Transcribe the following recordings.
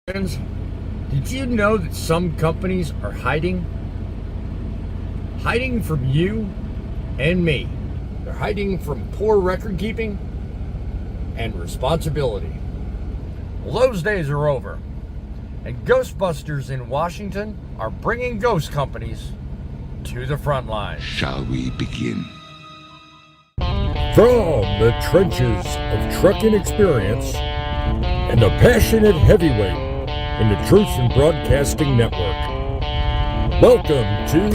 Friends, did you know that some companies are hiding? Hiding from you and me. They're hiding from poor record keeping and responsibility. Well, those days are over. And Ghostbusters in Washington are bringing ghost companies to the front line. Shall we begin? From the trenches of trucking experience and the passionate heavyweight in the Truth and Broadcasting Network. Welcome to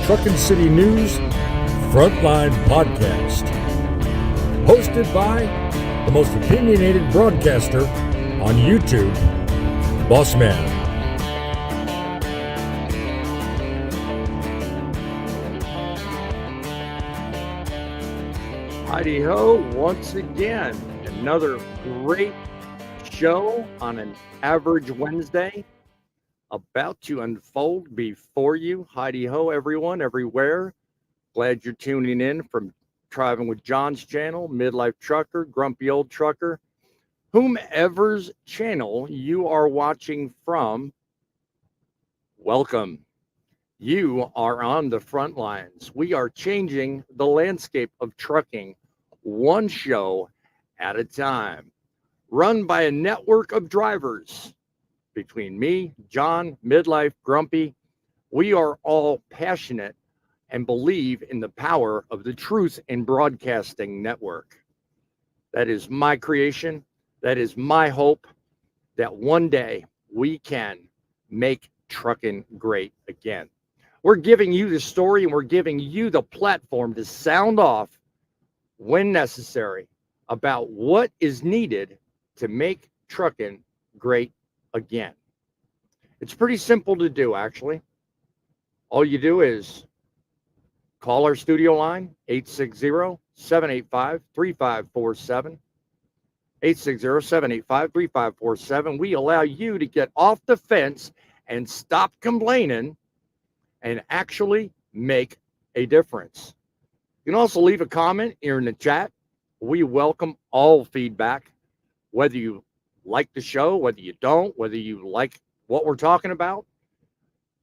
Truckin City News Frontline Podcast. Hosted by the most opinionated broadcaster on YouTube, Boss Man. Heidi ho, once again, another great show on an average Wednesday about to unfold before you. Heidi ho, everyone, everywhere. Glad you're tuning in from Driving with John's channel, Midlife Trucker, Grumpy Old Trucker, whomever's channel you are watching from. Welcome. You are on the front lines. We are changing the landscape of trucking one show at a time. Run by a network of drivers. Between me, John, Midlife, Grumpy, we are all passionate and believe in the power of the Truth in Broadcasting Network. That is my creation. That is my hope that one day we can make trucking great again. We're giving you the story and we're giving you the platform to sound off when necessary about what is needed to make trucking great again. It's pretty simple to do, actually. All you do is call our studio line, 860-785-3547. 860-785-3547. We allow you to get off the fence and stop complaining and actually make a difference. You can also leave a comment here in the chat. We welcome all feedback, whether you like the show, whether you don't, whether you like what we're talking about.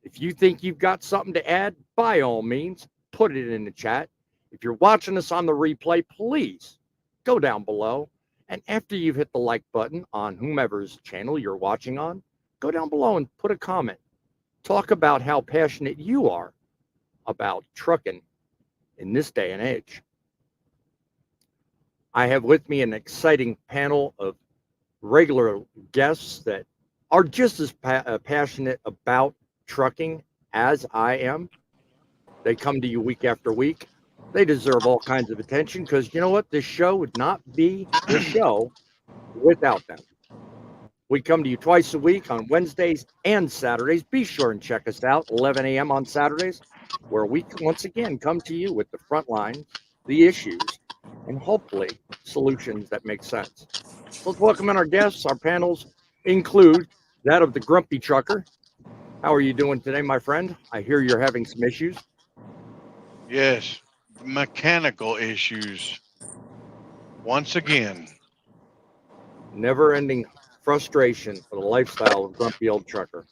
If you think you've got something to add, by all means, put it in the chat. If you're watching us on the replay, please go down below. And after you've hit the like button on whomever's channel you're watching on, go down below and put a comment. Talk about how passionate you are about trucking in this day and age. I have with me an exciting panel of regular guests that are just as passionate about trucking as I am. They come to you week after week. They deserve all kinds of attention because you know what? This show would not be the show without them. We come to you twice a week on Wednesdays and Saturdays. Be sure and check us out 11 a.m. on Saturdays, where we once again come to you with the front lines, the issues, and hopefully solutions that make sense. So let's welcome in our guests. Our panels include that of the Grumpy Trucker. How are you doing today, my friend? I hear you're having some issues. Yes, mechanical issues. Once again. Never-ending frustration for the lifestyle of Grumpy Old Trucker.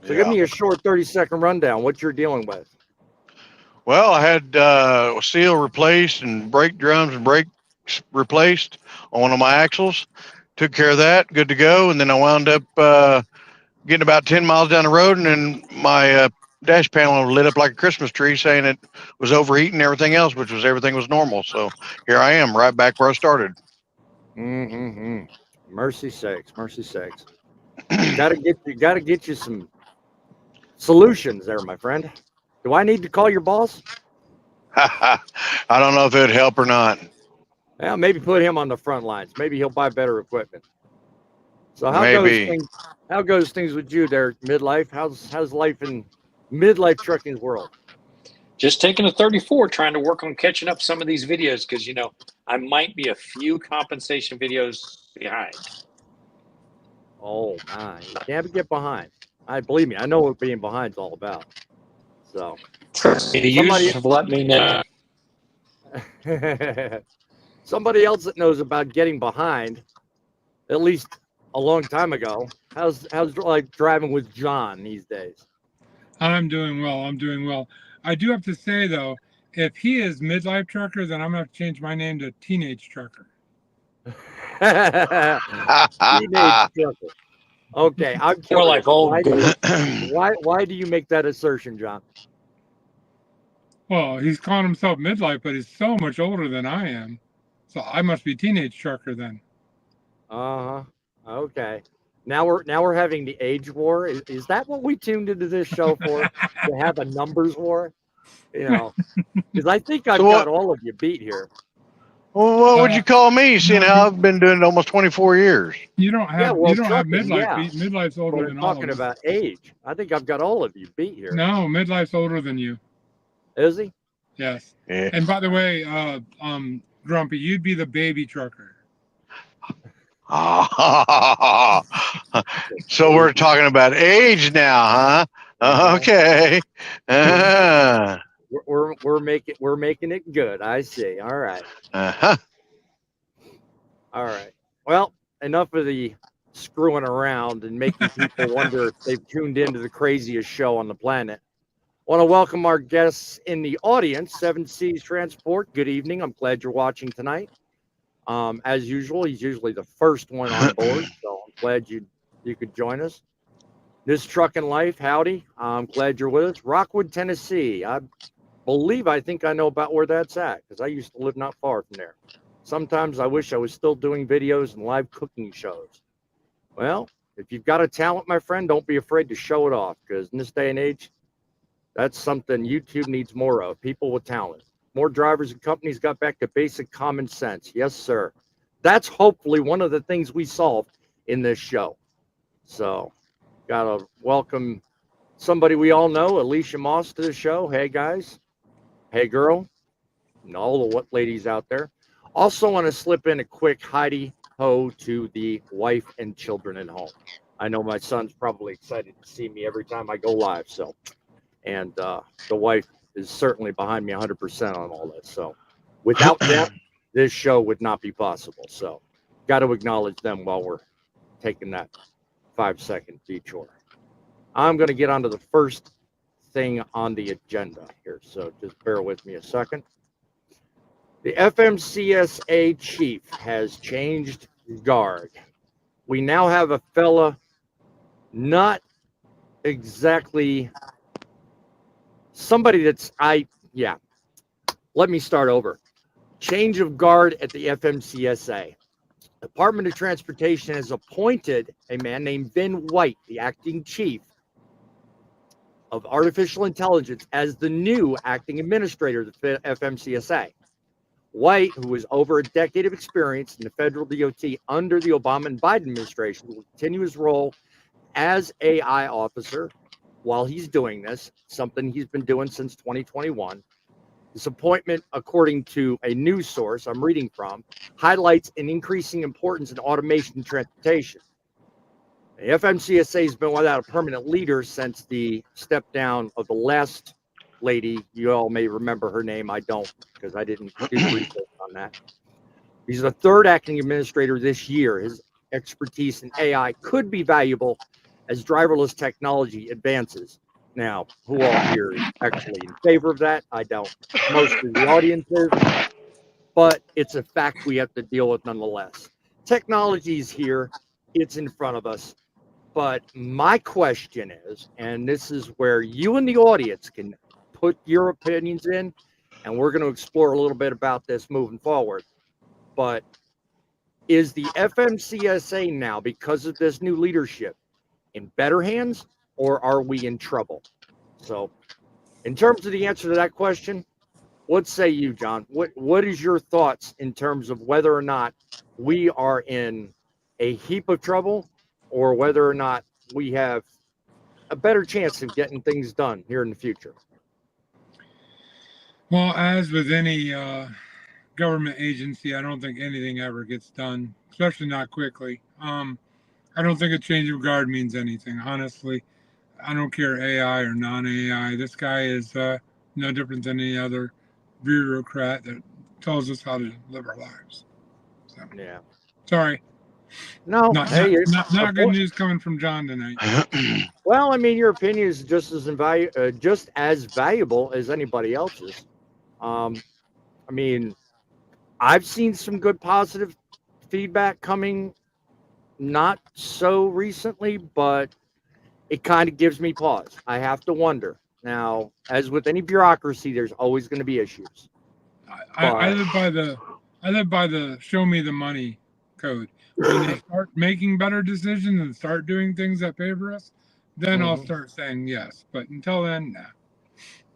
So Yeah. give me a short 30-second rundown what you're dealing with. Well, I had seal replaced and brake drums and brakes replaced on one of my axles. Took care of that, good to go. And then I wound up getting about 10 miles down the road, and then my dash panel lit up like a Christmas tree, saying it was overheating and everything else, which was everything was normal. So here I am, right back where I started. Mercy sakes, mercy sakes. Gotta get you some solutions there, my friend. Do I need to call your boss? I don't know if it would help or not. Well, maybe put him on the front lines. Maybe he'll buy better equipment. So how goes things with you there, Midlife? How's life in Midlife Trucking's world? Just taking a 34, trying to work on catching up some of these videos because, you know, I might be a few compensation videos behind. Oh, my. You can't get behind. Believe me, I know what being behind is all about. So, The users have let me know. Somebody else that knows about getting behind, at least a long time ago. How's like driving with John these days? I'm doing well. I'm doing well. I do have to say though, if he is midlife trucker, then I'm gonna have to change my name to teenage trucker. Teenage trucker. Okay, I'm More curious. like old goat. Why do you make that assertion, John? Well, he's calling himself midlife, but he's so much older than I am. So I must be teenage trucker then. Uh-huh. Okay. Now we're having the age war. Is that what we tuned into this show for? To have a numbers war? You know, because I think I've So got what? all of you beat here. Well, what would you call me? Seeing no, how I've been doing it almost 24 years. You don't have Yeah, well, you don't have trucking, midlife. yeah. Pete. Midlife's But older we're than all of talking us. about age. I think I've got all of you beat here. No, midlife's older than you. Is he? Yes. Yeah. And by the way, Grumpy, you'd be the baby trucker. So we're talking about age now, huh? Okay. We're making it good. I see. All right. Uh-huh. All right. Well, enough of the screwing around and making people wonder if they've tuned into the craziest show on the planet. Want to welcome our guests in the audience, Seven Seas Transport. Good evening. I'm glad you're watching tonight. As usual, he's usually the first one on board, so I'm glad you could join us. This Truckin' Life, howdy. I'm glad you're with us. Rockwood, Tennessee. I think I know about where that's at because I used to live not far from there. Sometimes I wish I was still doing videos and live cooking shows. Well, if you've got a talent, my friend, don't be afraid to show it off because in this day and age, that's something YouTube needs more of, people with talent. More drivers and companies got back to basic common sense. Yes, sir. That's hopefully one of the things we solved in this show. So, got to welcome somebody we all know, Alicia Moss, to the show. Hey, guys. Hey, girl. And all the what ladies out there. Also want to slip in a quick Heidi ho to the wife and children at home. I know my son's probably excited to see me every time I go live. So, and the wife is certainly behind me 100% on all this. So without them, this show would not be possible. So got to acknowledge them while we're taking that 5-second detour. I'm going to get onto the first thing on the agenda here. So just bear with me a second. The FMCSA chief has changed guard. We now have a fella not exactly somebody that's let me start over. Change of guard at the FMCSA. Department of Transportation has appointed a man named Vin White, the acting chief of artificial intelligence, as the new acting administrator of the FMCSA. White, who has over a decade of experience in the federal DOT under the Obama and Biden administration, will continue his role as AI officer while he's doing this, something he's been doing since 2021. This appointment, according to a news source I'm reading from, highlights an increasing importance in automation in transportation. The FMCSA has been without a permanent leader since the step down of the last lady. You all may remember her name. I don't, because I didn't do research on that. He's the third acting administrator this year. His expertise in AI could be valuable as driverless technology advances. Now, who all here is actually in favor of that? I don't. Most of the audience is, but it's a fact we have to deal with nonetheless. Technology is here. It's in front of us. But my question is, and this is where you and the audience can put your opinions in, and we're going to explore a little bit about this moving forward. But is the FMCSA now, because of this new leadership, in better hands, or are we in trouble? So, in terms of the answer to that question, what say you, John? What is your thoughts in terms of whether or not we are in a heap of trouble, or whether or not we have a better chance of getting things done here in the future? Well, as with any government agency, I don't think anything ever gets done, especially not quickly. I don't think a change of guard means anything, honestly. I don't care AI or non-AI. This guy is no different than any other bureaucrat that tells us how to live our lives. So, Yeah. sorry. No, Not hey, not good news coming from John tonight. well, I mean, your opinion is just just as valuable as anybody else's. I mean, I've seen some good positive feedback coming, not so recently, but it kind of gives me pause. I have to wonder. Now, as with any bureaucracy, there's always going to be issues. I live by the show me the money code. When they start making better decisions and start doing things that favor us, then I'll start saying yes. But until then, nah.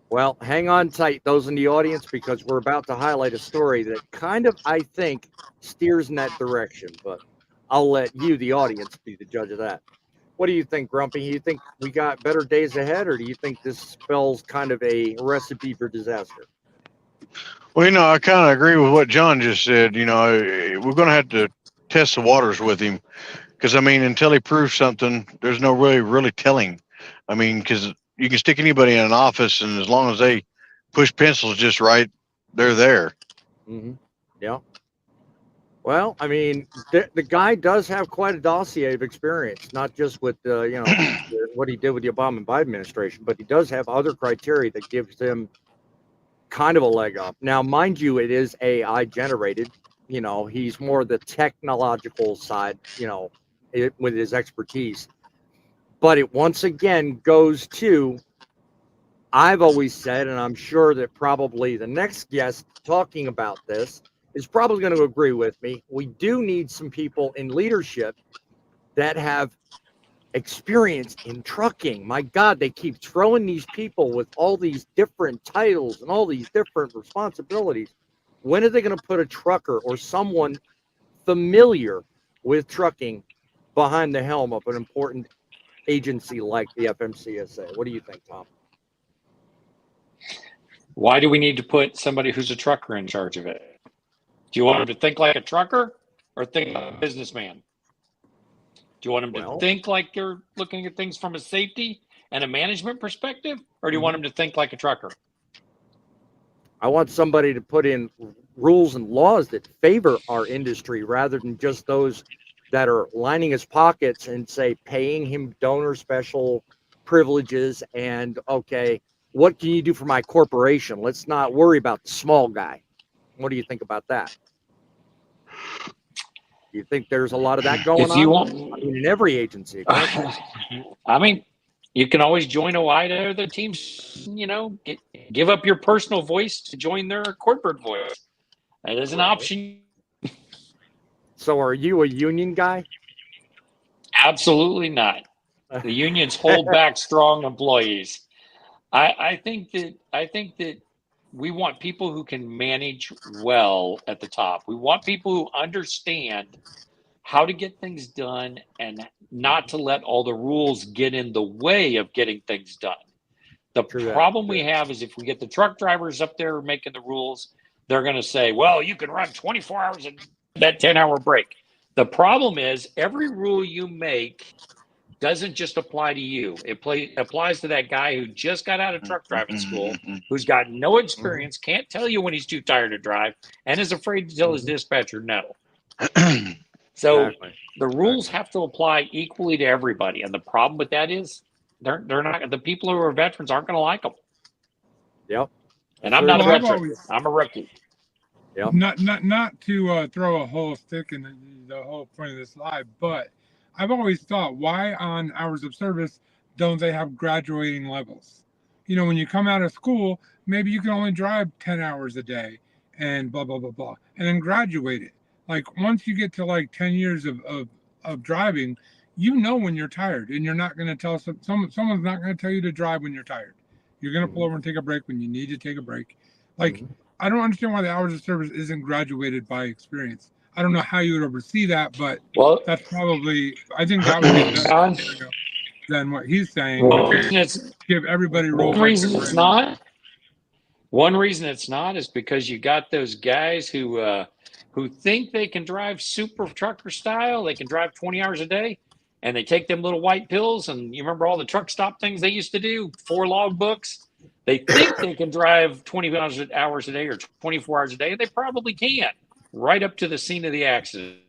Well, hang on tight, those in the audience, because we're about to highlight a story that kind of, I think, steers in that direction. But I'll let you, the audience, be the judge of that. What do you think, Grumpy? You think we got better days ahead, or do you think this spells kind of a recipe for disaster? Well, I kind of agree with what John just said. We're going to have to test the waters with him because, I mean, until he proves something, there's no really telling. I mean, because you can stick anybody in an office, and as long as they push pencils just right, they're there. Yeah. Well, I mean, the guy does have quite a dossier of experience, not just with what he did with the Obama and Biden administration, but he does have other criteria that gives him kind of a leg up. Now, mind you, it is AI generated. He's more the technological side, with his expertise. But it once again goes to, I've always said, and I'm sure that probably the next guest talking about this is probably going to agree with me. We do need some people in leadership that have experience in trucking. My God, they keep throwing these people with all these different titles and all these different responsibilities. When are they going to put a trucker or someone familiar with trucking behind the helm of an important agency like the FMCSA? What do you think, Tom? Why do we need to put somebody who's a trucker in charge of it? Do you want him to think like a trucker or think like a businessman? Do you want him to think like you're looking at things from a safety and a management perspective, or do you want him to think like a trucker? I want somebody to put in rules and laws that favor our industry rather than just those that are lining his pockets and say paying him donor special privileges and, okay, what can you do for my corporation? Let's not worry about the small guy. What do you think about that? Do you think there's a lot of that going on? I mean, in every agency. I mean, you can always join OIDA or the teams, give up your personal voice to join their corporate voice. That is an option. So are you a union guy? Absolutely not. The unions hold back strong employees. I think that we want people who can manage well at the top. We want people who understand how to get things done and not to let all the rules get in the way of getting things done. The problem we have is if we get the truck drivers up there making the rules, they're going to say, well, you can run 24 hours and that 10-hour break. The problem is every rule you make doesn't just apply to you. It applies to that guy who just got out of truck driving school, who's got no experience, can't tell you when he's too tired to drive, and is afraid to tell his dispatcher no. So the rules have to apply equally to everybody. And the problem with that is they're not, the people who are veterans aren't going to like them. Yep. And I'm not a veteran. I'm a rookie. Yep. Not to throw a whole stick in the whole point of this live, but I've always thought, why on hours of service don't they have graduating levels? When you come out of school, maybe you can only drive 10 hours a day and blah, blah, blah, blah, and then graduate it. Like once you get to like 10 years of driving, when you're tired, and you're not going to tell someone's not going to tell you to drive when you're tired. You're going to pull over and take a break when you need to take a break. Like, I don't understand why the hours of service isn't graduated by experience. I don't know how you would oversee that, but that's probably, I think that would be better than what he's saying. Give everybody roles. One reason it's not is because you got those guys who think they can drive super trucker style. They can drive 20 hours a day, and they take them little white pills. And you remember all the truck stop things they used to do, 4 log books. They think they can drive 20 hours a day or 24 hours a day. They probably can, right up to the scene of the accident.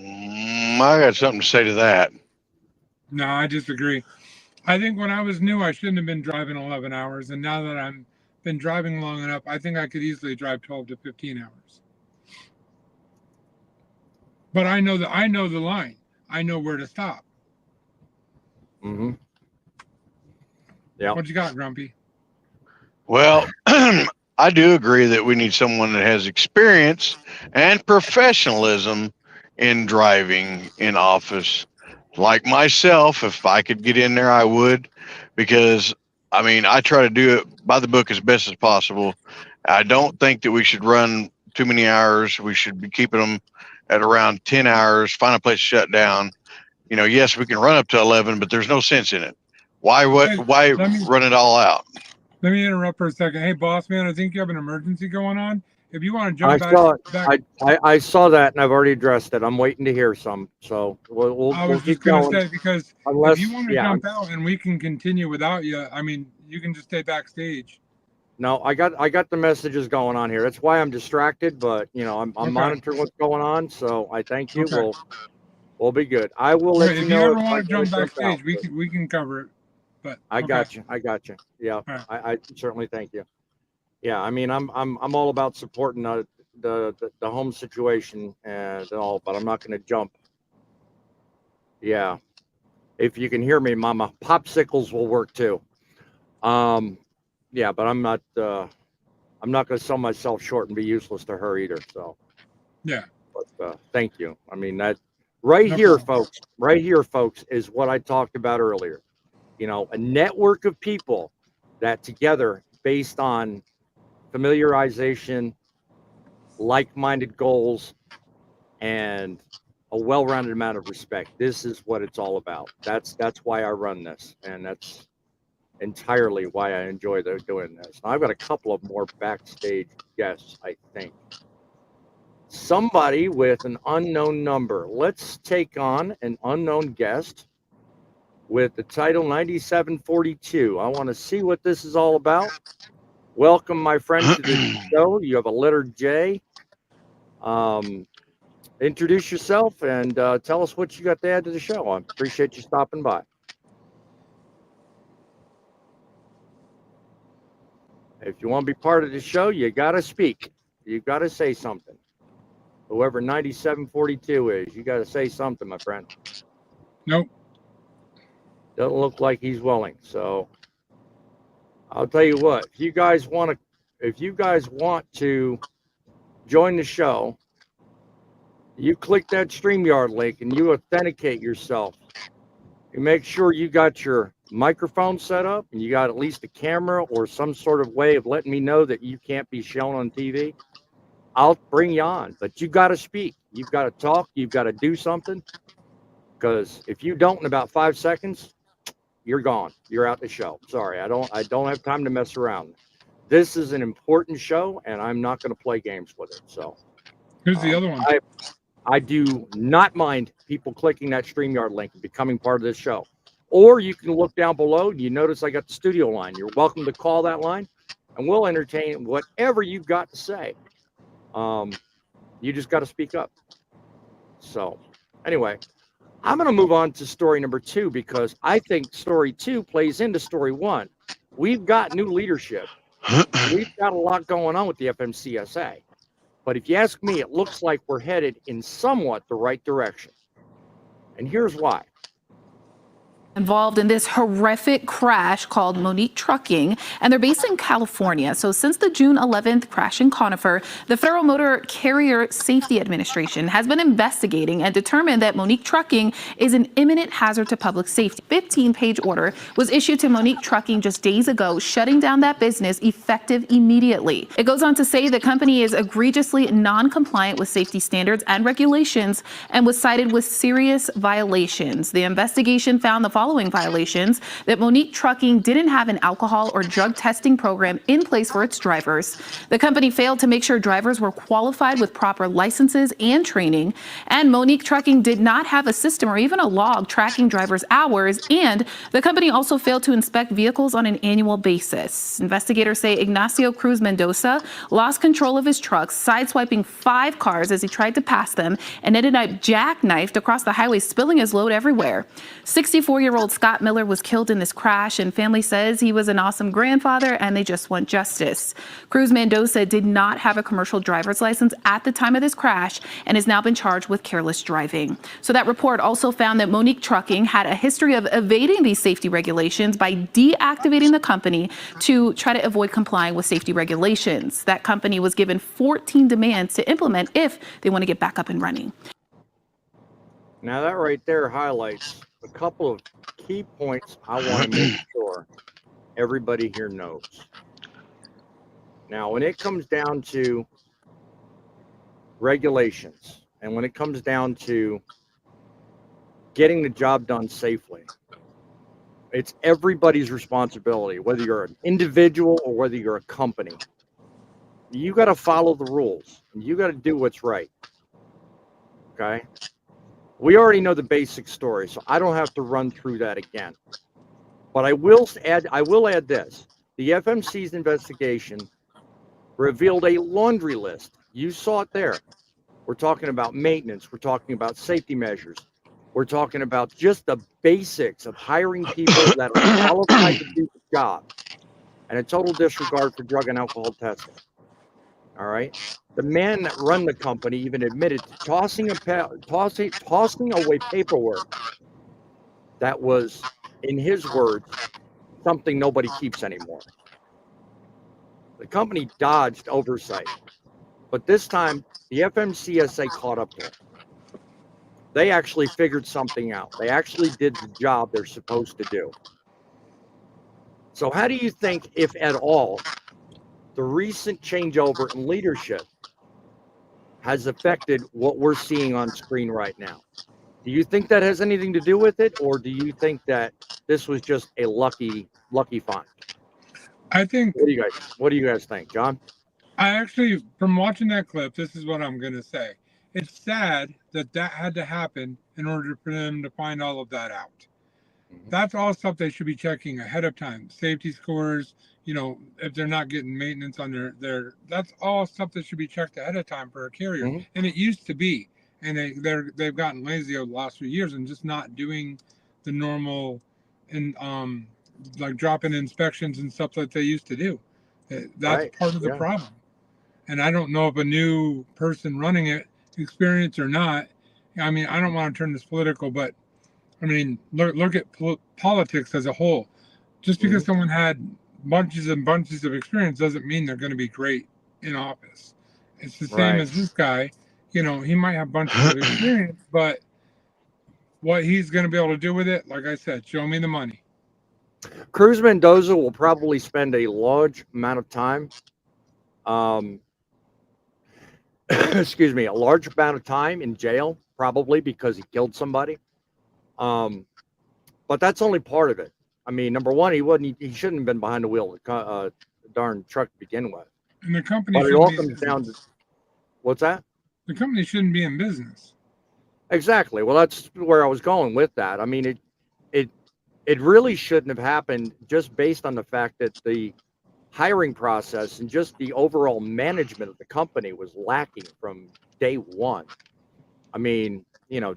I got something to say to that. No, I disagree. I think when I was new, I shouldn't have been driving 11 hours. And now that I've been driving long enough, I think I could easily drive 12 to 15 hours. But I know the line. I know where to stop. Mm-hmm. Yeah. What you got, Grumpy? Well, I do agree that we need someone that has experience and professionalism in driving in office. Like myself, if I could get in there, I would, because I mean, I try to do it by the book as best as possible. I don't think that we should run too many hours. We should be keeping them at around 10 hours, find a place to shut down. You know, yes, we can run up to 11, but there's no sense in it. Why run it all out? Let me interrupt for a second. Hey, boss man, I think you have an emergency going on. If you want to I jump saw I saw that, and I've already addressed it. I'm waiting to hear some. So we'll just keep gonna going. say, because Unless, if you want to jump out and we can continue without you, I mean, you can just stay backstage. No, I got the messages going on here. That's why I'm distracted, but you know, I'm Okay. monitoring what's going on. So I thank you. Okay. We'll be good. I will let you If know you ever if I want to gotta jump backstage, out, we can cover it. But I okay. got you. I got you. Yeah, Right. I certainly thank you. Yeah, I mean, I'm all about supporting the home situation and all, but I'm not going to jump. Yeah, if you can hear me, Mama, popsicles will work too. Yeah, but I'm not going to sell myself short and be useless to her either. So Yeah. but thank you. I mean, that right No here, problem. folks, right here, folks, is what I talked about earlier. You know, a network of people that together, based on familiarization, like-minded goals, and a well-rounded amount of respect. This is what it's all about. That's why I run this, and that's entirely why I enjoy doing this. Now, I've got a couple of more backstage guests, I think. Somebody with an unknown number. Let's take on an unknown guest with the title 9742. I want to see what this is all about. Welcome, my friend, to the show. You have a letter J. Introduce yourself and tell us what you got to add to the show. I appreciate you stopping by. If you want to be part of the show, you got to speak. You got to say something. Whoever 9742 is, you got to say something, my friend. Nope. Doesn't look like he's willing. So I'll tell you what. If you guys want to join the show, you click that StreamYard link and you authenticate yourself. You make sure you got your microphone set up and you got at least a camera or some sort of way of letting me know that you can't be shown on TV. I'll bring you on, but you got to speak. You've got to talk. You've got to do something, because if you don't in about 5 seconds, you're gone. You're out the show. Sorry, I don't have time to mess around. This is an important show, and I'm not going to play games with it. So Here's the other one. I do not mind people clicking that StreamYard link and becoming part of this show. Or you can look down below and you notice I got the studio line. You're welcome to call that line and we'll entertain whatever you've got to say. You just got to speak up. So anyway, I'm going to move on to story number 2, because I think story 2 plays into story 1. We've got new leadership. We've got a lot going on with the FMCSA. But if you ask me, it looks like we're headed in somewhat the right direction. And here's why. Involved in this horrific crash called Monique Trucking, and they're based in California. So since the June 11th crash in Conifer, the Federal Motor Carrier Safety Administration has been investigating and determined that Monique Trucking is an imminent hazard to public safety. 15-page order was issued to Monique Trucking just days ago, shutting down that business effective immediately. It goes on to say the company is egregiously non-compliant with safety standards and regulations and was cited with serious violations. The investigation found the following following violations: that Monique Trucking didn't have an alcohol or drug testing program in place for its drivers. The company failed to make sure drivers were qualified with proper licenses and training. And Monique Trucking did not have a system or even a log tracking drivers' hours. And the company also failed to inspect vehicles on an annual basis. Investigators say Ignacio Cruz Mendoza lost control of his trucks, sideswiping 5 cars as he tried to pass them, and ended up jackknifed across the highway, spilling his load everywhere. 64-year-old Scott Miller was killed in this crash, and family says he was an awesome grandfather and they just want justice. Cruz Mendoza did not have a commercial driver's license at the time of this crash and has now been charged with careless driving. So that report also found that Monique Trucking had a history of evading these safety regulations by deactivating the company to try to avoid complying with safety regulations. That company was given 14 demands to implement if they want to get back up and running. Now that right there highlights a couple of key points I want to make sure everybody here knows. Now, when it comes down to regulations and when it comes down to getting the job done safely, it's everybody's responsibility, whether you're an individual or whether you're a company. You got to follow the rules and you got to do what's right. Okay? We already know the basic story, so I don't have to run through that again. But I will add this. The FMC's investigation revealed a laundry list. You saw it there. We're talking about maintenance. We're talking about safety measures. We're talking about just the basics of hiring people that are qualified to do the job, and a total disregard for drug and alcohol testing. All right. The man that run the company even admitted to tossing away paperwork that was, in his words, something nobody keeps anymore. The company dodged oversight, but this time the FMCSA caught up to it. They actually figured something out. They actually did the job they're supposed to do. So how do you think, if at all, the recent changeover in leadership has affected what we're seeing on screen right now? Do you think that has anything to do with it, or do you think that this was just a lucky find? I think. What do you guys think, John? I actually, from watching that clip, this is what I'm going to say. It's sad that had to happen in order for them to find all of that out. Mm-hmm. That's all stuff they should be checking ahead of time. Safety scores, if they're not getting maintenance on their that's all stuff that should be checked ahead of time for a carrier. Mm-hmm. And it used to be, and they've gotten lazy over the last few years and just not doing the normal and like dropping inspections and stuff that they used to do. That's part of the problem. And I don't know if a new person running it, experienced or not, I mean, I don't want to turn this political, but I mean, look at politics as a whole. Just because someone had bunches and bunches of experience doesn't mean they're going to be great in office. It's the same as this guy. He might have bunches of experience, but what he's going to be able to do with it, like I said, show me the money. Cruz Mendoza will probably spend a large amount of time, a large amount of time in jail, probably because he killed somebody. But that's only part of it. I mean, number one, he shouldn't have been behind the wheel of the darn truck to begin with. And the company. But it all comes down to, what's that? The company shouldn't be in business. Exactly. Well, that's where I was going with that. I mean, it really shouldn't have happened, just based on the fact that the hiring process and just the overall management of the company was lacking from day one. I mean,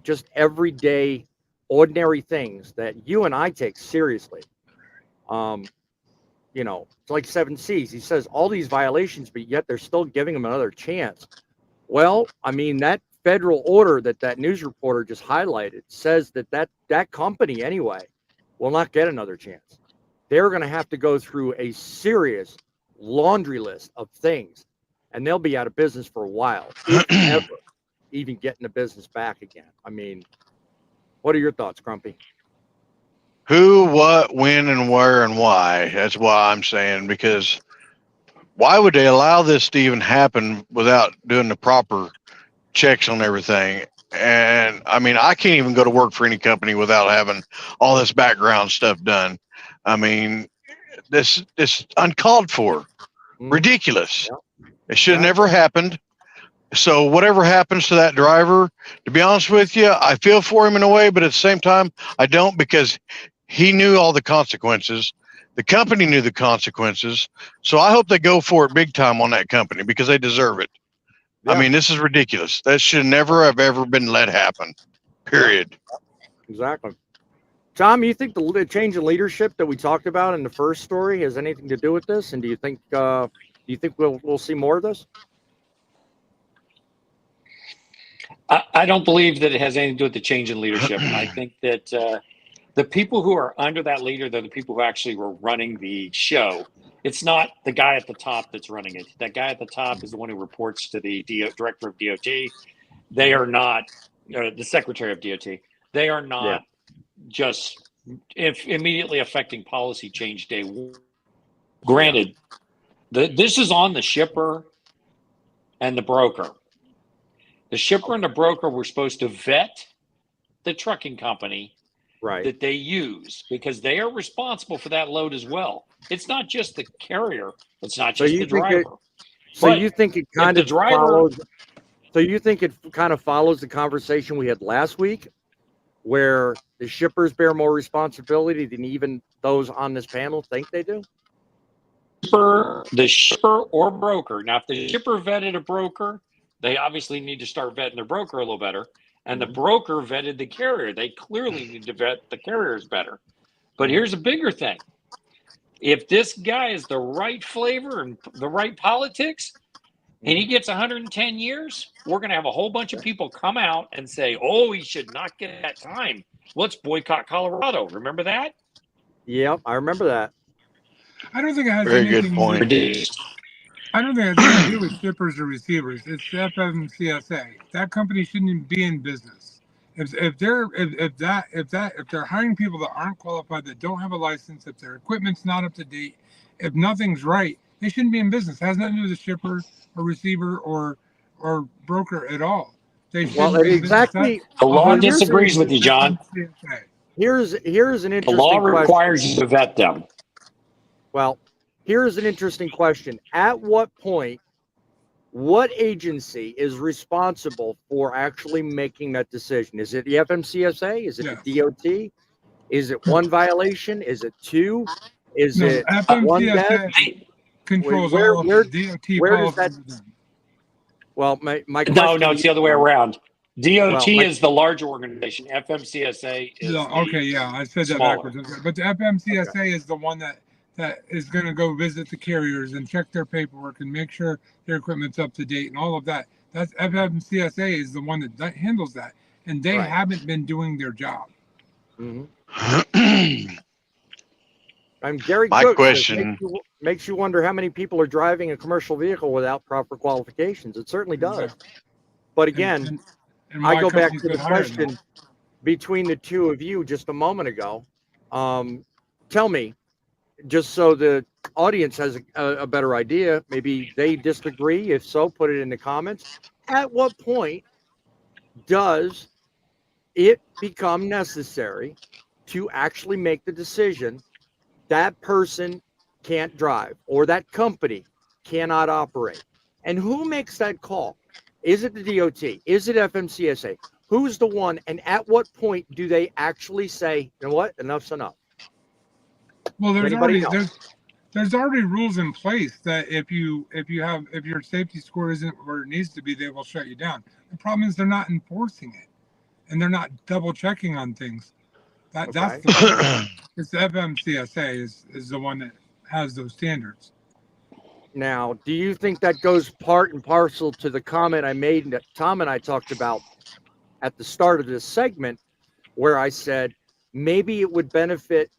just everyday, ordinary things that you and I take seriously. It's like 7 C's. He says all these violations, but yet they're still giving him another chance. Well, I mean, that federal order that news reporter just highlighted says that company anyway will not get another chance. They're going to have to go through a serious laundry list of things, and they'll be out of business for a while, if ever even getting the business back again. I mean, what are your thoughts, Grumpy? Who, what, when, and where, and why? That's why I'm saying, because why would they allow this to even happen without doing the proper checks on everything? And I mean, I can't even go to work for any company without having all this background stuff done. I mean, this is uncalled for, ridiculous. Yeah. It should have never happened. So whatever happens to that driver, to be honest with you, I feel for him in a way, but at the same time, I don't, because he knew all the consequences. The company knew the consequences. So I hope they go for it big time on that company, because they deserve it. Yeah. I mean, this is ridiculous. That should never have ever been let happen. Period. Exactly. Tom, you think the change in leadership that we talked about in the first story has anything to do with this? And do you think we'll see more of this? I don't believe that it has anything to do with the change in leadership. I think that the people who are under that leader, they're the people who actually were running the show. It's not the guy at the top that's running it. That guy at the top is the one who reports to the director of DOT. They are not the secretary of DOT. They are not just immediately affecting policy change day one. Granted, this is on the shipper and the broker. The shipper and the broker were supposed to vet the trucking company that they use, because they are responsible for that load as well. It's not just the carrier. It's not just the driver. So you think it kind of follows? So you think it kind of follows the conversation we had last week, where the shippers bear more responsibility than even those on this panel think they do? The shipper or broker. Now, if the shipper vetted a broker, they obviously need to start vetting their broker a little better. And the broker vetted the carrier. They clearly need to vet the carriers better. But here's a bigger thing. If this guy is the right flavor and the right politics, and he gets 110 years, we're going to have a whole bunch of people come out and say, oh, he should not get that time. Let's boycott Colorado. Remember that? Yep, I remember that. I don't think it has Very anything good point. I don't think it has anything to do with shippers or receivers. It's FMCSA. That company shouldn't even be in business. If they're hiring people that aren't qualified, that don't have a license, if their equipment's not up to date, if nothing's right, they shouldn't be in business. It has nothing to do with the shipper or receiver or broker at all. They shouldn't be in exactly. The law disagrees with you, John. Here's an interesting The law question. requires you to vet them. Well, here's an interesting question. At what point, what agency is responsible for actually making that decision? Is it the FMCSA? Is it the DOT? Is it one violation? Is it two? Is it one death? Controls all of it. DOT where does that? Well, my question. No, it's the other way around. DOT is the large organization. FMCSA is I said that smaller. backwards. But the FMCSA is the one that is going to go visit the carriers and check their paperwork and make sure their equipment's up to date and all of that. That's FMCSA is the one that handles that, and they haven't been doing their job. I'm Gary. My Cook question makes you wonder how many people are driving a commercial vehicle without proper qualifications. It certainly does. Exactly. But again, and I go back to the question between the two of you just a moment ago. Tell me, just so the audience has a better idea, maybe they disagree. If so, put it in the comments. At what point does it become necessary to actually make the decision that person can't drive or that company cannot operate? And who makes that call? Is it the DOT? Is it FMCSA? Who's the one? And at what point do they actually say, you know what, enough's enough? Well, there's already rules in place that if your safety score isn't where it needs to be, they will shut you down. The problem is they're not enforcing it, and they're not double checking on things. That's the it's the FMCSA is the one that has those standards. Now, do you think that goes part and parcel to the comment I made that Tom and I talked about at the start of this segment, where I said maybe it would benefit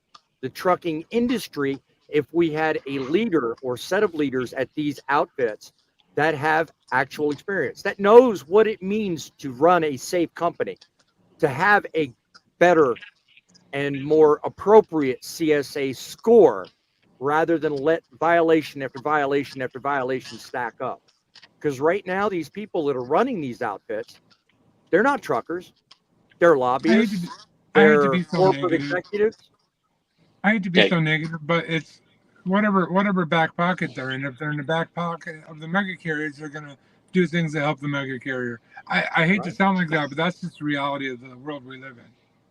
the trucking industry if we had a leader or set of leaders at these outfits that have actual experience, that knows what it means to run a safe company, to have a better and more appropriate CSA score, rather than let violation after violation after violation stack up. Because right now, these people that are running these outfits, They're not truckers. They're lobbyists. I hate to They're be so corporate negative. executives. I hate to be Okay. so negative, but it's whatever back pocket they're in. If they're in the back pocket of the mega carriers, they're gonna do things that help the mega carrier. I hate to Right. sound like that, but that's just the reality of the world we live in.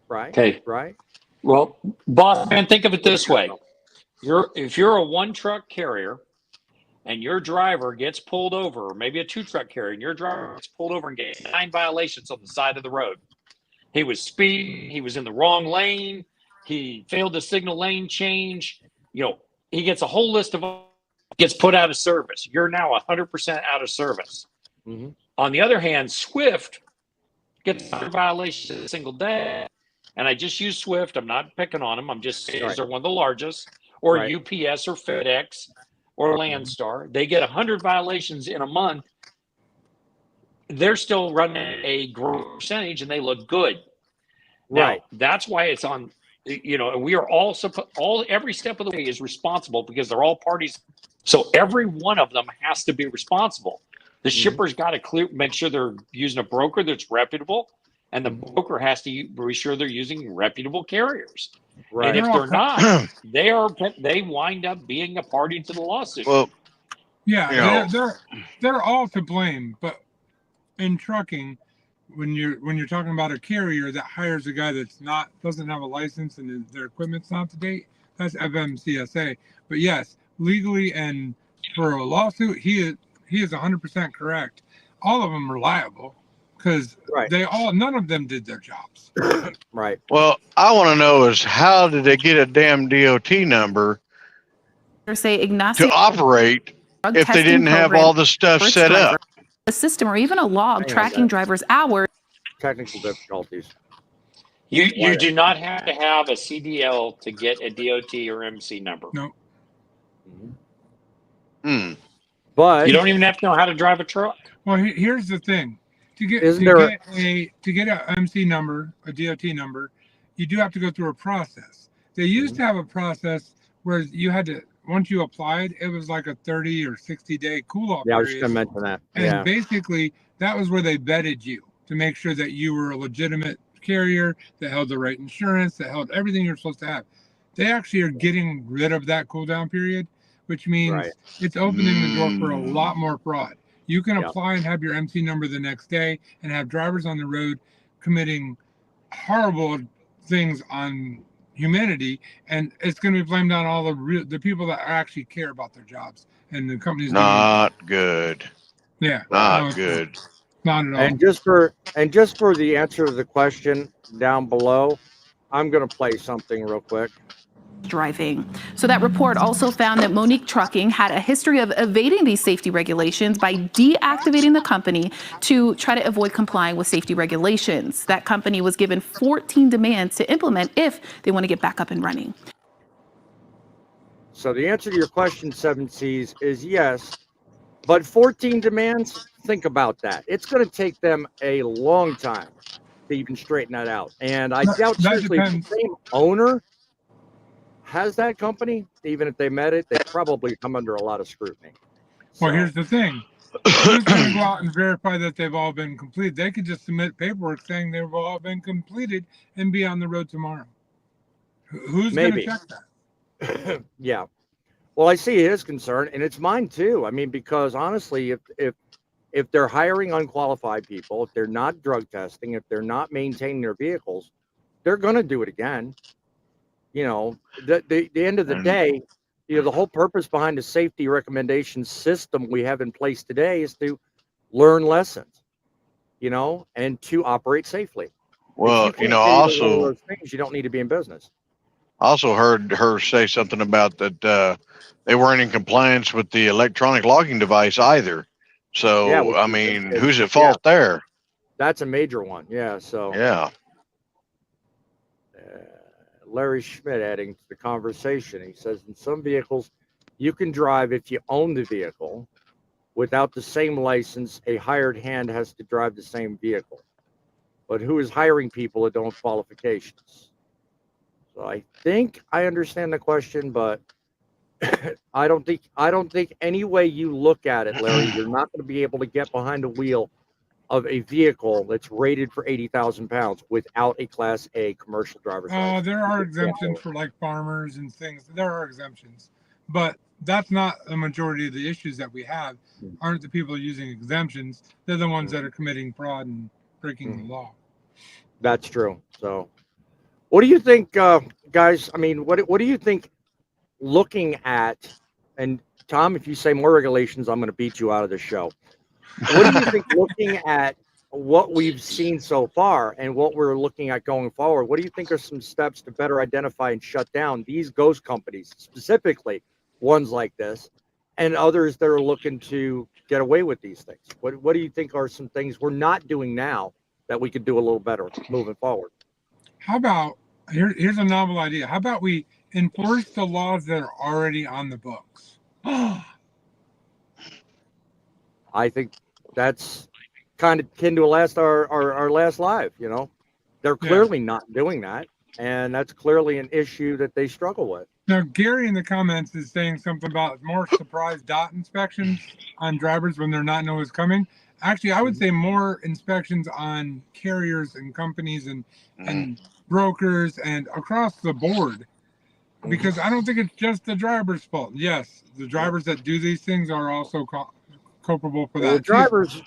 Right. Okay. Right. Well, boss man, think of it this way: if you're a one truck carrier and your driver gets pulled over, or maybe a two truck carrier, and your driver gets pulled over and gets 9 violations on the side of the road. He was speeding, he was in the wrong lane, he failed to signal lane change. He gets a whole list of gets put out of service. You're now 100% out of service. Mm-hmm. On the other hand, Swift gets 100 violations a single day. And I just use Swift. I'm not picking on them. I'm just saying they're one of the largest, or UPS or FedEx or Landstar. They get 100 violations in a month. They're still running a growth percentage and they look good. Now, that's why it's on, and we are every step of the way is responsible because they're all parties. So every one of them has to be responsible. The shipper's got to make sure they're using a broker that's reputable, and the broker has to be sure they're using reputable carriers. Right. And if they're not, they wind up being a party to the lawsuit. Well, yeah, they're all to blame, but in trucking, when you're talking about a carrier that hires a guy doesn't have a license and their equipment's not up to date, that's FMCSA. But yes, legally and for a lawsuit, he is 100% correct. All of them are liable because none of them did their jobs. Right. Well, I want to know is how did they get a damn DOT number to operate if they didn't have all the stuff set up? A system or even a log tracking drivers' hours. Technical difficulties. You do not have to have a CDL to get a DOT or MC number. No. But you don't even have to know how to drive a truck. Well, here's the thing: to get a MC number, a DOT number, you do have to go through a process. They used to have a process where you had to, once you applied, it was like a 30 or 60-day cool-off period. I was just going to mention that. And basically, that was where they vetted you to make sure that you were a legitimate carrier that held the right insurance, that held everything you're supposed to have. They actually are getting rid of that cool-down period, which means it's opening the door for a lot more fraud. You can apply and have your MC number the next day and have drivers on the road committing horrible things on humanity, and it's going to be blamed on all the people that actually care about their jobs and the companies. Not good. Yeah, not good. Not at all. And just for the answer to the question down below, I'm going to play something real quick. Driving. So that report also found that Monique Trucking had a history of evading these safety regulations by deactivating the company to try to avoid complying with safety regulations. That company was given 14 demands to implement if they want to get back up and running. So the answer to your question, 7Cs, is yes. But 14 demands, think about that. It's going to take them a long time to even straighten that out. And I doubt seriously the same owner has that company, even if they met it, they probably come under a lot of scrutiny. Well, here's the thing. Who's going to go out and verify that they've all been completed? They could just submit paperwork saying they've all been completed and be on the road tomorrow. Who's going to check that? Yeah. Well, I see his concern, and it's mine too. I mean, because honestly, if they're hiring unqualified people, if they're not drug testing, if they're not maintaining their vehicles, they're going to do it again. You know, the end of the day, you know, the whole purpose behind the safety recommendation system we have in place today is to learn lessons, you know, and to operate safely. Well, you know, also those things, you don't need to be in business. Also heard her say something about that they weren't in compliance with the electronic logging device either. So, I mean, who's at fault there? That's a major one. Yeah. So, yeah. Larry Schmidt adding to the conversation. He says, in some vehicles, you can drive if you own the vehicle. Without the same license, a hired hand has to drive the same vehicle. But who is hiring people that don't have qualifications? So I think I understand the question, but I don't think any way you look at it, Larry, you're not going to be able to get behind a wheel of a vehicle that's rated for 80,000 pounds without a Class A commercial driver's license? There are exemptions for like farmers and things. There are exemptions, but that's not the majority of the issues that we have. Aren't the people using exemptions? They're the ones that are committing fraud and breaking the law. That's true. So, what do you think, guys? I mean, what do you think? Looking at, and Tom, if you say more regulations, I'm going to beat you out of the show. What do you think? Looking at what we've seen so far and what we're looking at going forward, what do you think are some steps to better identify and shut down these ghost companies, specifically ones like this, and others that are looking to get away with these things? What do you think are some things we're not doing now that we could do a little better moving forward? How about here's a novel idea. How about we enforce the laws that are already on the books? I think that's kind of akin to our last live. You know, they're clearly not doing that, and that's clearly an issue that they struggle with. Now, Gary in the comments is saying something about more surprise dot inspections on drivers when they're not know what's coming. Actually, I would say more inspections on carriers and companies and brokers and across the board, because I don't think it's just the driver's fault. Yes, the drivers that do these things are also culpable for that. The drivers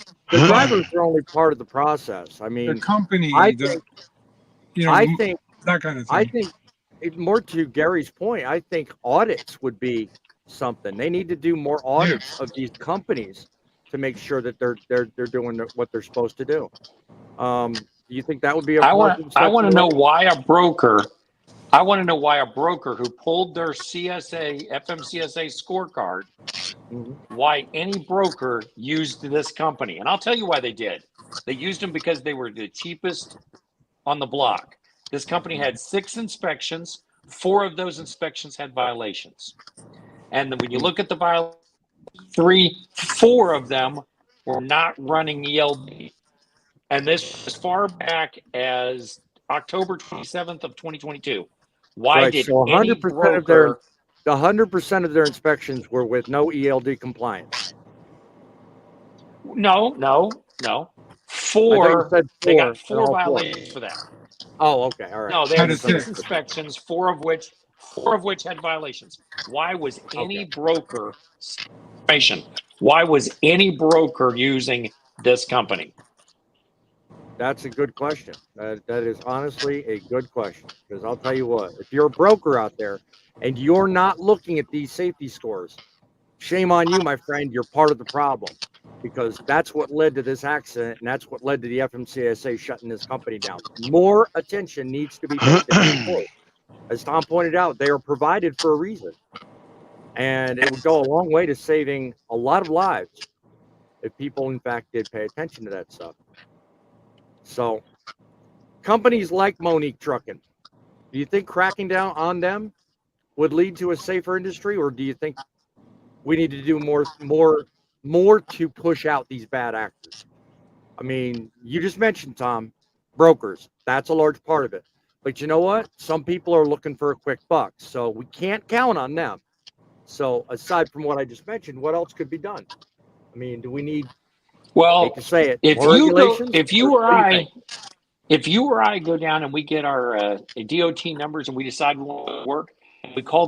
are only part of the process. I mean, the company, I think that kind of thing. I think more to Gary's point, I think audits would be something. They need to do more audits of these companies to make sure that they're doing what they're supposed to do. Do you think that would be I want to know why a broker. I want to know why a broker who pulled their FMCSA scorecard, why any broker used this company. And I'll tell you why they did. They used them because they were the cheapest on the block. This company had 6 inspections. 4 of those inspections had violations. And then when you look at the violations, 4 of them were not running ELD. And this was as far back as October 27th of 2022. Why did so 100% 100% of their inspections were with no ELD compliance? No. 4. They got 4 violations for that. Oh, okay, all right. No, they had 6 inspections, 4 of which had violations. Why was any broker using this company? That's a good question. That is honestly a good question, because I'll tell you what, if you're a broker out there and you're not looking at these safety scores, shame on you, my friend. You're part of the problem, because that's what led to this accident, and that's what led to the FMCSA shutting this company down. More attention needs to be paid to these scores. As Tom pointed out, they are provided for a reason, and it would go a long way to saving a lot of lives if people, in fact, did pay attention to that stuff. So, companies like Monique Truckin, do you think cracking down on them would lead to a safer industry, or do you think we need to do more to push out these bad actors? I mean, you just mentioned, Tom, brokers. That's a large part of it. But you know what? Some people are looking for a quick buck, so we can't count on them. So, aside from what I just mentioned, what else could be done? I mean, do we need? Well, to say it. If you or I go down and we get our DOT numbers and we decide we want to work, we call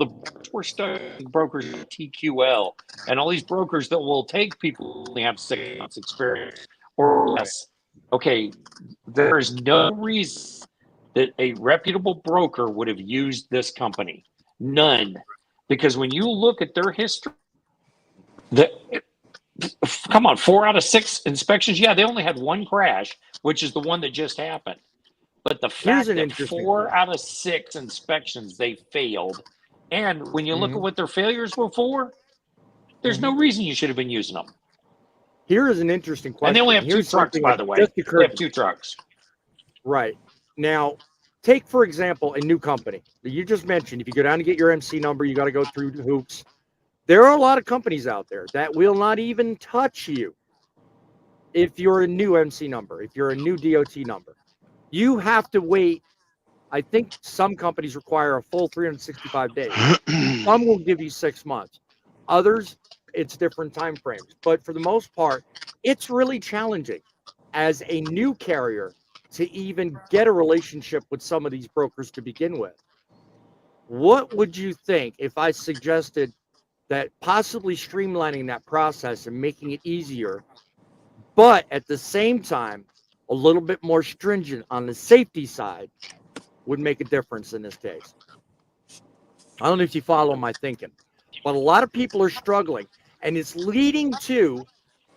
we're studying brokers TQL and all these brokers that will take people who only have 6 months experience or less. Okay, there is no reason that a reputable broker would have used this company. None. Because when you look at their history, come on, 4 out of 6 inspections. Yeah, they only had 1 crash, which is the one that just happened. But the fact that 4 out of 6 inspections they failed, and when you look at what their failures were for, there's no reason you should have been using them. Here is an interesting question. And they only have 2 trucks, by the way. They have 2 trucks. Right. Now, take, for example, a new company that you just mentioned. If you go down to get your MC number, you got to go through hoops. There are a lot of companies out there that will not even touch you if you're a new MC number, if you're a new DOT number. You have to wait. I think some companies require a full 365 days. Some will give you 6 months. Others, it's different time frames. But for the most part, it's really challenging as a new carrier to even get a relationship with some of these brokers to begin with. What would you think if I suggested that possibly streamlining that process and making it easier, but at the same time, a little bit more stringent on the safety side would make a difference in this case? I don't know if you follow my thinking, but a lot of people are struggling, and it's leading to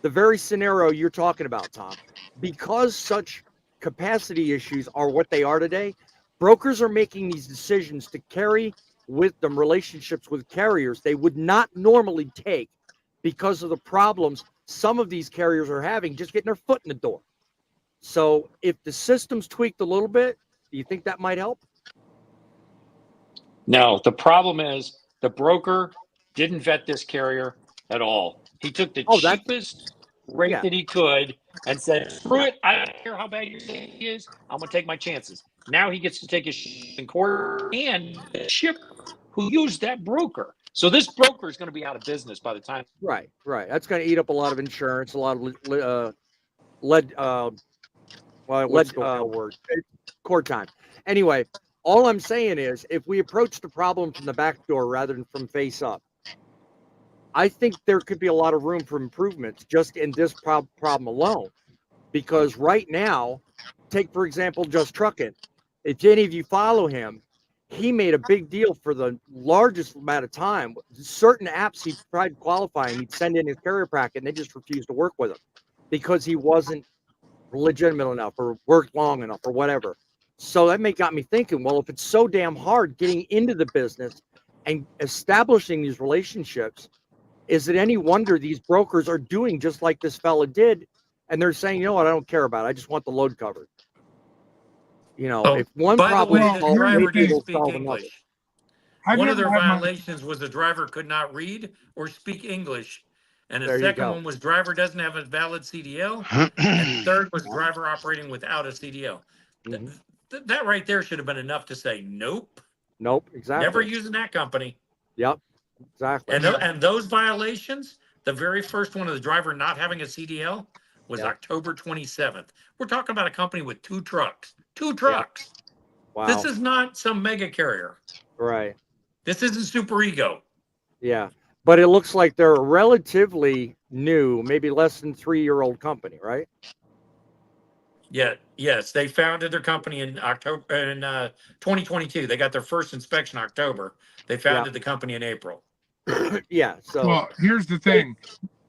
the very scenario you're talking about, Tom. Because such capacity issues are what they are today, brokers are making these decisions to carry with them relationships with carriers they would not normally take because of the problems some of these carriers are having just getting their foot in the door. So if the system's tweaked a little bit, do you think that might help? No, the problem is the broker didn't vet this carrier at all. He took the cheapest rate that he could and said, screw it, I don't care how bad your safety is, I'm going to take my chances. Now he gets to take his in court and the shipper who used that broker. So this broker is going to be out of business by the time. Right. That's going to eat up a lot of insurance, a lot of what's the real word? Court time. Anyway, all I'm saying is if we approach the problem from the back door rather than from face up, I think there could be a lot of room for improvements just in this problem alone. Because right now, take, for example, just Truckin. If any of you follow him, he made a big deal for the largest amount of time. Certain apps he tried qualifying, he'd send in his carrier packet, and they just refused to work with him because he wasn't legitimate enough or worked long enough or whatever. So that got me thinking, well, if it's so damn hard getting into the business and establishing these relationships, is it any wonder these brokers are doing just like this fella did? And they're saying, you know what, I don't care about it. I just want the load covered. You know, if one problem By the way, the driver didn't speak solve English. I've One of their never had violations was the driver could not read or speak English. And the There you second go. one was driver doesn't have a valid CDL. And third was driver operating without a CDL. That right there should have been enough to say, nope, Exactly. never using that company. Yep, exactly. And those violations, the very first one of the driver not having a CDL was October 27th. We're talking about a company with two trucks. Wow. This is not some mega carrier. Right. This isn't Super Ego. Yeah. But it looks like they're a relatively new, maybe less than 3-year-old company, right? Yeah. Yes. They founded their company in October in 2022. They got their first inspection October. They founded the company in April. Yeah. So well, here's the thing.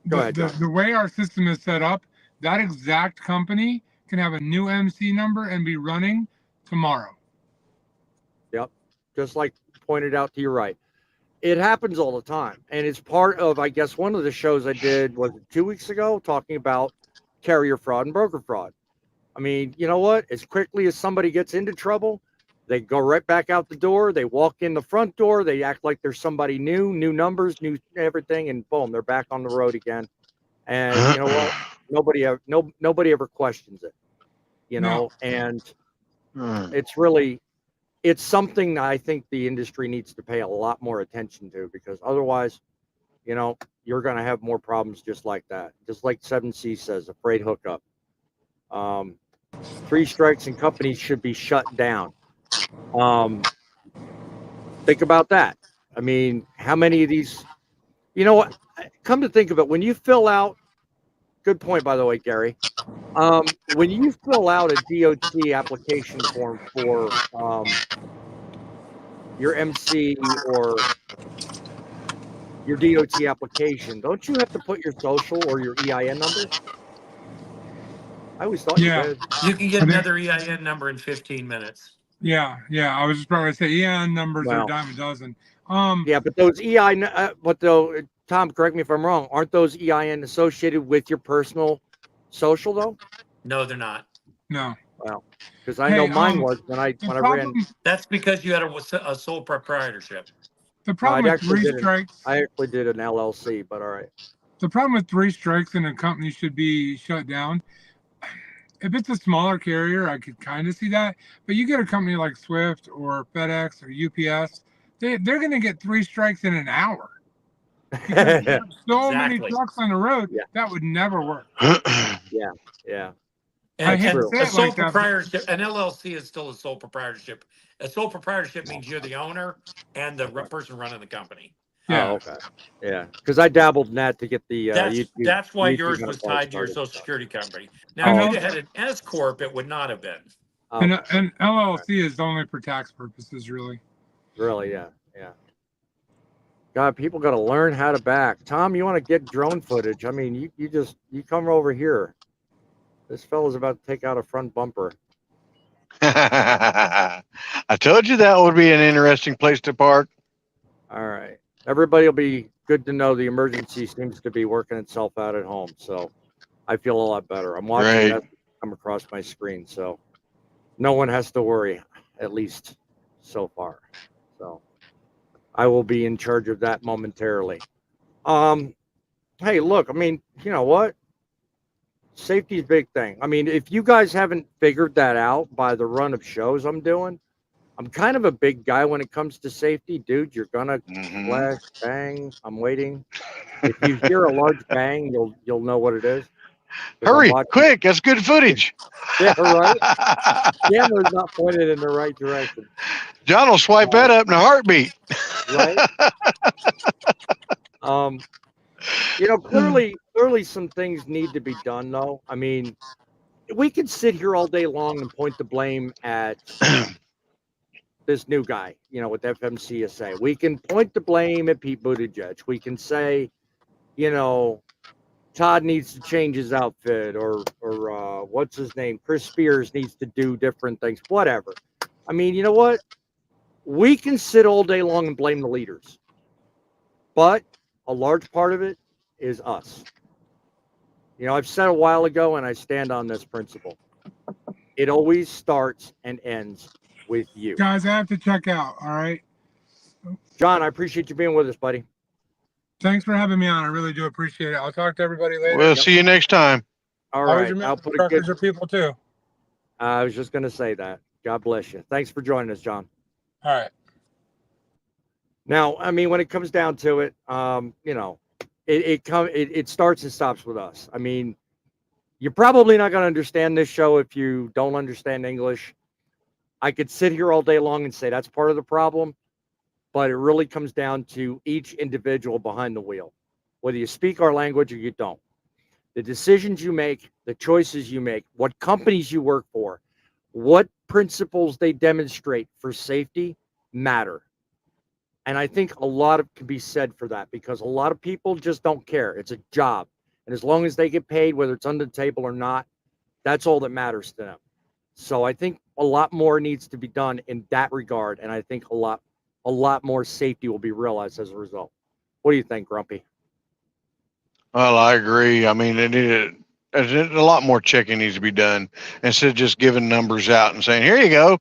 Go ahead, John. The way our system is set up, that exact company can have a new MC number and be running tomorrow. Yep. Just like pointed out to your right. It happens all the time. And it's part of, I guess, one of the shows I did, was it 2 weeks ago, talking about carrier fraud and broker fraud. I mean, you know what? As quickly as somebody gets into trouble, they go right back out the door. They walk in the front door. They act like there's somebody new numbers, new everything, and boom, they're back on the road again. And you know what? Nobody ever questions it. You know, and it's something I think the industry needs to pay a lot more attention to, because otherwise, you know, you're going to have more problems just like that. Just like 7C says, a freight hookup. 3 strikes and companies should be shut down. Think about that. I mean, how many of these, you know what, come to think of it, when you fill out, good point, by the way, Gary, when you fill out a DOT application form for your MC or your DOT application, don't you have to put your social or your EIN number? I always thought you did. You can get another EIN number in 15 minutes. Yeah. I was just probably say EIN numbers are a dime a dozen. Yeah, but those EIN, Tom, correct me if I'm wrong, aren't those EIN associated with your personal social though? No, they're not. No. Well, because I know mine was when I ran. That's because you had a sole proprietorship. The problem with 3 strikes. I actually did an LLC, but all right. The problem with 3 strikes and a company should be shut down. If it's a smaller carrier, I could kind of see that. But you get a company like Swift or FedEx or UPS, they're going to get 3 strikes in an hour. So many trucks on the road, that would never work. Yeah. I hate to true. say a it sole like that. proprietorship, an LLC is still a sole proprietorship. A sole proprietorship means you're the owner and the person running the company. Yeah. Oh, okay. Yeah, because I dabbled in that to get the That's why YouTube yours was part tied to your started. social security company. Now, And if Oh, you'd okay. have had an S corp, it would not have been. And Okay. an LLC is only for tax purposes, really. Really, yeah. God, people got to learn how to back. Tom, you want to get drone footage? I mean, you come over here. This fella's about to take out a front bumper. I told you that would be an interesting place to park. All right. Everybody will be good to know the emergency seems to be working itself out at home. So I feel a lot better. I'm watching Right. that come across my screen. So no one has to worry, at least so far. So I will be in charge of that momentarily. Hey, look, I mean, you know what? Safety's a big thing. I mean, if you guys haven't figured that out by the run of shows I'm doing, I'm kind of a big guy when it comes to safety. Dude, you're gonna Mhm. flash, bang. I'm waiting. If you hear a large bang, you'll know what it is. 'Cause I'm Hurry, watching. quick. That's good footage. Yeah, right. Camera's not pointed in the right direction. John will swipe that up in a heartbeat. Right. You know, clearly some things need to be done though. I mean, we could sit here all day long and point the blame at this new guy, you know, with FMCSA. We can point the blame at Pete Buttigieg. We can say, you know, Todd needs to change his outfit, or what's his name? Chris Spears needs to do different things, whatever. I mean, you know what? We can sit all day long and blame the leaders, but a large part of it is us. You know, I've said a while ago, and I stand on this principle. It always starts and ends with you. Guys, I have to check out. All right. John, I appreciate you being with us, buddy. Thanks for having me on. I really do appreciate it. I'll talk to everybody later. We'll see you next time. All Always right. remember I'll put a truckers good. are people too. I was just going to say that. God bless you. Thanks for joining us, John. All right. Now, I mean, when it comes down to it, you know, it starts and stops with us. I mean, you're probably not going to understand this show if you don't understand English. I could sit here all day long and say that's part of the problem, but it really comes down to each individual behind the wheel, whether you speak our language or you don't. The decisions you make, the choices you make, what companies you work for, what principles they demonstrate for safety matter. And I think a lot of can be said for that, because a lot of people just don't care. It's a job. And as long as they get paid, whether it's under the table or not, that's all that matters to them. So I think a lot more needs to be done in that regard. And I think a lot more safety will be realized as a result. What do you think, Grumpy? Well, I agree. I mean, a lot more checking needs to be done instead of just giving numbers out and saying, here you go,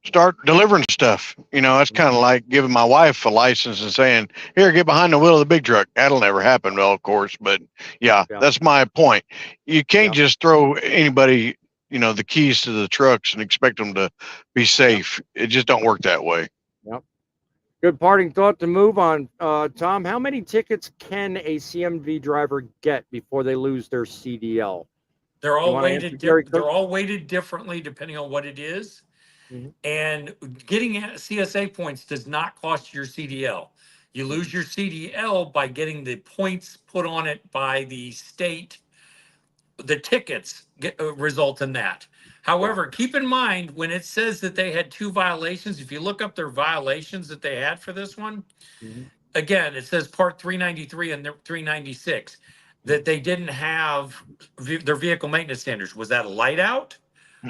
start delivering stuff. You know, that's kind of like giving my wife a license and saying, here, get behind the wheel of the big truck. That'll never happen, well, of course. But yeah, that's my point. You can't just throw anybody, you know, the keys to the trucks and expect them to be safe. It just don't work that way. Yep. Good parting thought to move on. Tom, how many tickets can a CMV driver get before they lose their CDL? They're all weighted. They're all weighted differently depending on what it is. Mm-hmm. And getting CSA points does not cost your CDL. You lose your CDL by getting the points put on it by the state. The tickets result in that. However, keep in mind when it says that they had 2 violations, if you look up their violations that they had for this one, again, it says part 393 and 396 that they didn't have their vehicle maintenance standards. Was that a light out?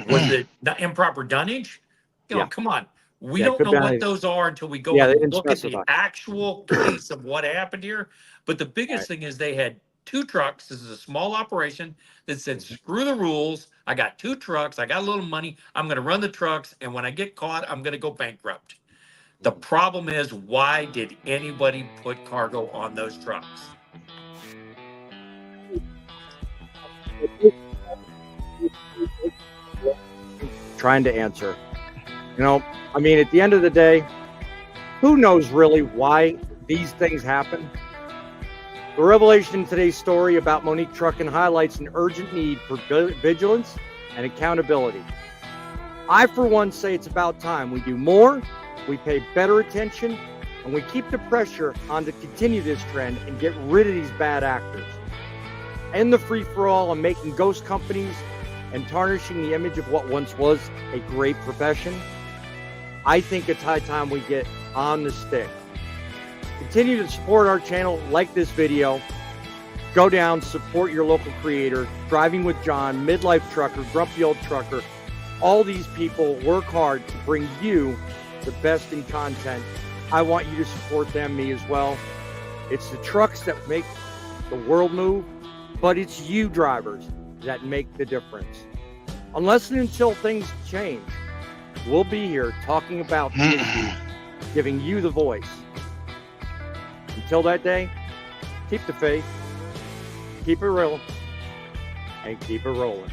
Was it improper dunnage? You know, come on. We don't know what those are until we go and look at the actual case of what happened here. But the biggest thing is they had 2 trucks. This is a small operation that said, screw the rules. I got 2 trucks. I got a little money. I'm going to run the trucks. And when I get caught, I'm going to go bankrupt. The problem is, why did anybody put cargo on those trucks? Trying to answer. You know, I mean, at the end of the day, who knows really why these things happen? The revelation in today's story about Monique Truckin highlights an urgent need for vigilance and accountability. I, for one, say it's about time we do more, we pay better attention, and we keep the pressure on to continue this trend and get rid of these bad actors. End the free-for-all on making ghost companies and tarnishing the image of what once was a great profession. I think it's high time we get on the stick. Continue to support our channel, like this video, go down, support your local creator, Driving with John, Midlife Trucker, Grumpy Old Trucker. All these people work hard to bring you the best in content. I want you to support them, me as well. It's the trucks that make the world move, but it's you drivers that make the difference. Unless and until things change, we'll be here talking about the issues, giving you the voice. Until that day, keep the faith, keep it real, and keep it rolling.